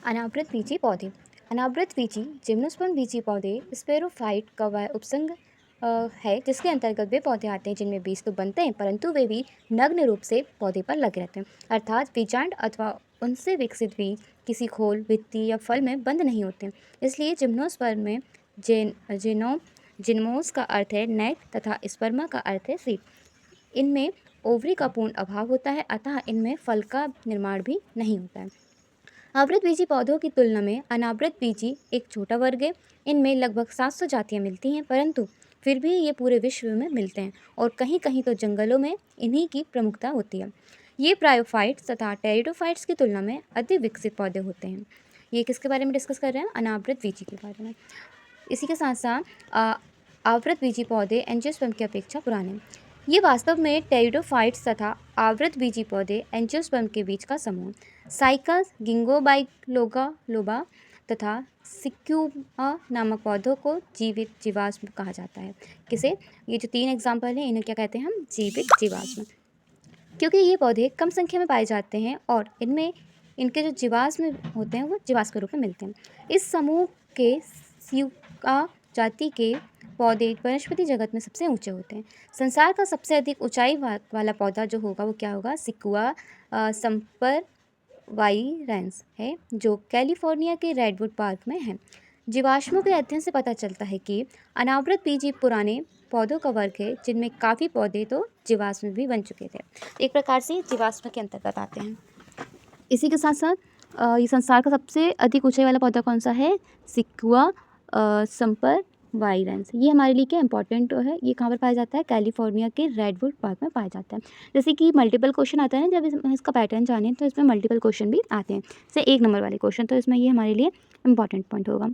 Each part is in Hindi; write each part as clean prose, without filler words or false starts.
अनावृत बीजी पौधे। अनावृत बीजी जिम्नोस्पर्म बीजी पौधे स्पेरोफाइट का वह उपसंग है जिसके अंतर्गत वे पौधे आते हैं जिनमें बीज तो बनते हैं परंतु वे भी नग्न रूप से पौधे पर लगे रहते हैं, अर्थात बीजांड अथवा उनसे विकसित बीज किसी खोल, भित्ति या फल में बंद नहीं होते हैं। इसलिए जिम्नोस्पर्म में जिनमोस का अर्थ है नेक तथा स्पर्मा का अर्थ है सीड। इनमें ओवरी का पूर्ण अभाव होता है, अतः इनमें फल का निर्माण भी नहीं होता है। आवृत बीजी पौधों की तुलना में अनावृत बीजी एक छोटा वर्ग है। इनमें लगभग 700 जातियां मिलती हैं, परंतु फिर भी ये पूरे विश्व में मिलते हैं और कहीं कहीं तो जंगलों में इन्हीं की प्रमुखता होती है। ये प्रायोफाइट्स तथा टेरिडोफाइट्स की तुलना में अधिक विकसित पौधे होते हैं। ये किसके बारे में डिस्कस कर रहे हैं? अनावृत बीजी के बारे में। इसी के साथ साथ आवृत बीजी पौधे एंजियोस्पर्म की अपेक्षा पुराने। ये वास्तव में टेरिडोफाइट्स तथा आवृत बीजी पौधे एंजियोस्पर्म के बीच का समूह साइकस, गिंगोबाइलोगा लोबा तथा सिक्यूमा नामक पौधों को जीवित जीवाश्म कहा जाता है। किसे? ये जो 3 एग्जाम्पल हैं इन्हें क्या कहते हैं हम? जीवित जीवाश्म। क्योंकि ये पौधे कम संख्या में पाए जाते हैं और इनमें इनके जो जीवाश्म होते हैं वो जीवाश्म के रूप में मिलते हैं। इस समूह के सिक्यूमा जाति के पौधे वनस्पति जगत में सबसे ऊंचे होते हैं। संसार का सबसे अधिक ऊंचाई वाला पौधा जो होगा वो क्या होगा? सिक्यूआ संपर वाइरेंस है जो कैलिफोर्निया के रेडवुड पार्क में है। जीवाश्मों के अध्ययन से पता चलता है कि अनावृत बीजी पुराने पौधों का वर्ग है जिनमें काफ़ी पौधे तो जीवाश्म भी बन चुके थे। एक प्रकार से जीवाश्म के अंतर्गत आते हैं। इसी के साथ साथ ये संसार का सबसे अधिक ऊंचाई वाला पौधा कौन सा है? सिक्यूआ संपर वाइरेंस। ये हमारे लिए क्या इंपॉर्टेंट है? ये कहाँ पर पाया जाता है? कैलिफोर्निया के रेडवुड पार्क में पाया जाता है। जैसे कि मल्टीपल क्वेश्चन आता है ना, जब इसका पैटर्न जाने तो इसमें मल्टीपल क्वेश्चन भी आते हैं, जैसे 1 नंबर वाले क्वेश्चन, तो इसमें ये हमारे लिए इंपॉर्टेंट पॉइंट होगा।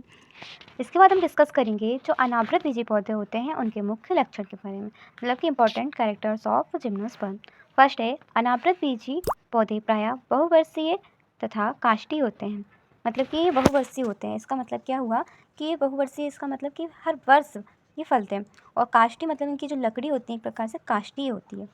इसके बाद हम डिस्कस करेंगे जो अनावृत बीजी पौधे होते हैं उनके मुख्य लक्षण के बारे में, मतलब कि important characters of gymnosperm. First है, अनावृत बीजी पौधे प्रायः बहुवर्षीय तथा काष्ठी होते हैं। मतलब कि ये बहुवर्षीय होते हैं। इसका मतलब क्या हुआ कि ये बहुवर्षीय, इसका मतलब कि हर वर्ष ये फलते हैं। और काष्ठी मतलब इनकी जो लकड़ी होती है एक प्रकार से काष्ठी होती है।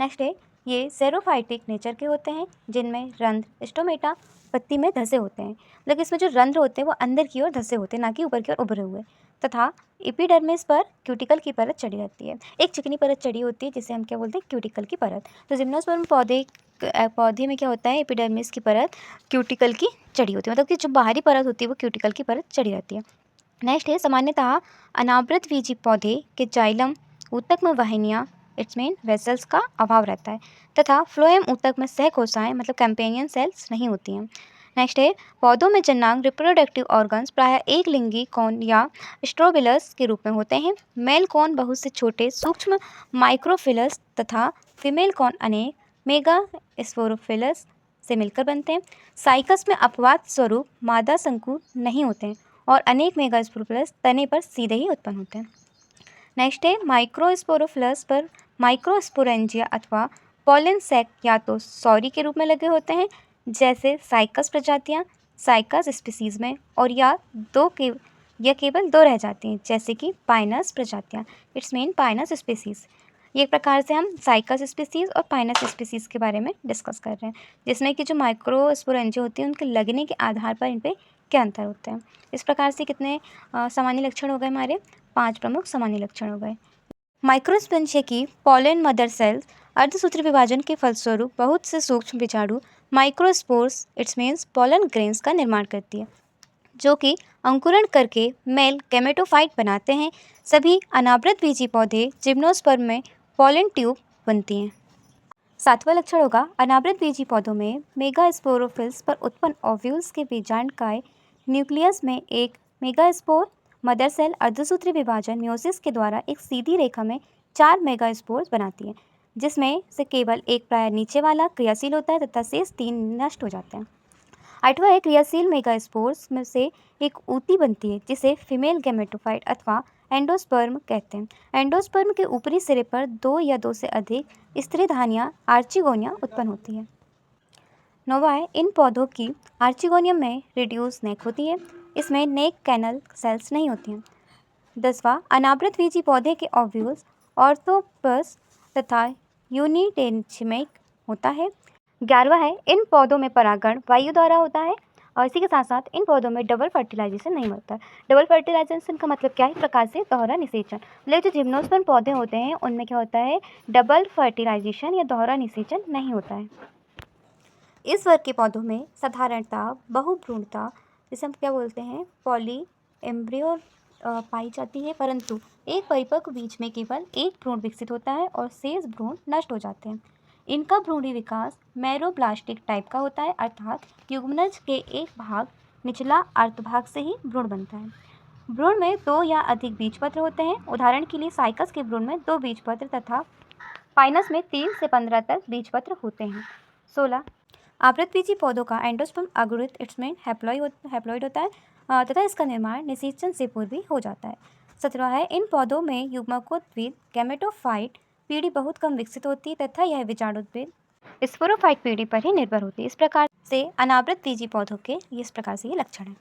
नेक्स्ट है, ये सेरोफाइटिक नेचर के होते हैं जिनमें रंध्र स्टोमेटा पत्ती में धसे होते हैं। मतलब कि इसमें जो रंध्र होते हैं वो अंदर की ओर धसे होते हैं, ना कि ऊपर की ओर उभरे हुए। तथा एपिडर्मिस पर क्यूटिकल की परत चढ़ी रहती है। एक चिकनी परत चढ़ी होती है जिसे हम क्या बोलते हैं? क्यूटिकल की परत। तो जिम्नोस्पर्म पौधे में क्या होता है? एपिडर्मिस की परत क्यूटिकल की चढ़ी होती है, मतलब कि जो बाहरी परत होती है वो क्यूटिकल की परत चढ़ी रहती है। नेक्स्ट है, सामान्यतः अनावृत बीजी पौधे के जाइलम ऊतक में वाहिनियाँ इट्स मीन वेसल्स का अभाव रहता है तथा फ्लोएम ऊतक में सहकोशाएं मतलब कैंपेनियन सेल्स नहीं होती हैं। नेक्स्ट है, पौधों में जन्नांग रिप्रोडक्टिव ऑर्गन्स प्रायः एक लिंगी कौन या स्ट्रोबिलस के रूप में होते हैं। मेल कौन बहुत से छोटे सूक्ष्म माइक्रोफिलस तथा फीमेल कौन अनेक मेगा स्पोरोफिलस से मिलकर बनते हैं। साइकस में अपवाद स्वरूप मादा शंकु नहीं होते हैं और अनेक मेगा स्पोरोफिलस तने पर सीधे ही उत्पन्न होते हैं। नेक्स्ट है, माइक्रोस्पोरोफिलस पर माइक्रोस्पोरेंजिया अथवा पॉलन सैक या तो सॉरी के रूप में लगे होते हैं जैसे साइकस प्रजातियां साइकस स्पीसीज में, और या केवल 2 रह जाती हैं जैसे कि पाइनस प्रजातियां इट्स मीन पाइनस स्पीसीज। ये प्रकार से हम साइकस स्पीसीज और पाइनस स्पीसीज के बारे में डिस्कस कर रहे हैं, जिसमें कि जो माइक्रोस्पोरेंजिया होती है उनके लगने के आधार पर इन पर क्या अंतर होते हैं। इस प्रकार से कितने सामान्य लक्षण हो गए हमारे? 5 प्रमुख सामान्य लक्षण हो गए। माइक्रोस्पोरेंजिया की पॉलन मदर सेल्स अर्धसूत्री विभाजन के फलस्वरूप बहुत से सूक्ष्म बीजाणु microspores it's means pollen grains का निर्माण करती है जो कि अंकुरण करके मेल गैमेटोफाइट बनाते हैं। सभी अनावृत बीजी पौधे जिम्नोस्पर्म में पॉलन ट्यूब बनती हैं। 7वां लक्षण होगा, अनावृत बीजी पौधों में मेगास्पोरोफिल्स पर उत्पन्न ओव्यूल्स के बीजांडकाय न्यूक्लियस में एक मेगास्पोर मदर सेल अर्धसूत्री विभाजन म्योसिस के द्वारा एक सीधी रेखा में 4 मेगास्पोर्स बनाती है, जिसमें से केवल एक प्राय नीचे वाला क्रियाशील होता है तथा शेष 3 नष्ट हो जाते हैं। 8वां है, क्रियाशील मेगास्पोर्स में से एक ऊती बनती है जिसे फीमेल गैमेटोफाइट अथवा एंडोस्पर्म कहते हैं। एंडोस्पर्म के ऊपरी सिरे पर 2 या 2 से अधिक स्त्रीधानियाँ आर्चिगोनिया उत्पन्न होती है। 9वां है, इन पौधों की आर्चिगोनियम में रिड्यूस नेक होती है, इसमें नेक कैनल सेल्स नहीं होती हैं। 10वां, अनावृत बीजी पौधे के ओव्यूल्स ऑर्थोपस तथा यूनिटेंचिमिक होता है। 11वां है, इन पौधों में परागण वायु द्वारा होता है। और इसी के साथ साथ इन पौधों में डबल फर्टिलाइजेशन नहीं होता है। डबल फर्टिलाइजेशन का मतलब क्या है? एक प्रकार से दोहरा निषेचन। मतलब जो जिम्नोस्पर्म पौधे होते हैं उनमें क्या होता है? डबल फर्टिलाइजेशन या दोहरा निषेचन नहीं होता है। इस वर्ग के पौधों में साधारणतः बहुभ्रूणता, जिसे हम क्या बोलते हैं, पॉली एम्ब्रियो पाई जाती है, परंतु एक परिपक्व बीज में केवल एक भ्रूण विकसित होता है और शेष भ्रूण नष्ट हो जाते हैं। इनका भ्रूणी विकास मैरोब्लास्टिक टाइप का होता है, अर्थात युग्मनज के एक भाग निचला अर्धभाग से ही भ्रूण बनता है। भ्रूण में 2 या अधिक बीजपत्र होते हैं। उदाहरण के लिए साइकस के भ्रूण में 2 बीजपत्र तथा पाइनस में 3 से 15 तक बीजपत्र होते हैं। 16 आवृतबीजी पौधों का एंडोस्पर्म अग्रहित इसमें हैप्लॉइड होता है तथा इसका निर्माण निषेचन से पूर्व ही हो जाता है। 17 है इन पौधों में युग्मकोद्भिद गैमेटोफाइट पीढ़ी बहुत कम विकसित होती है तथा यह विजाणुद्भिद स्पोरोफाइट पीढ़ी पर ही निर्भर होती है। इस प्रकार से अनावृत बीजी पौधों के इस प्रकार से ये लक्षण हैं।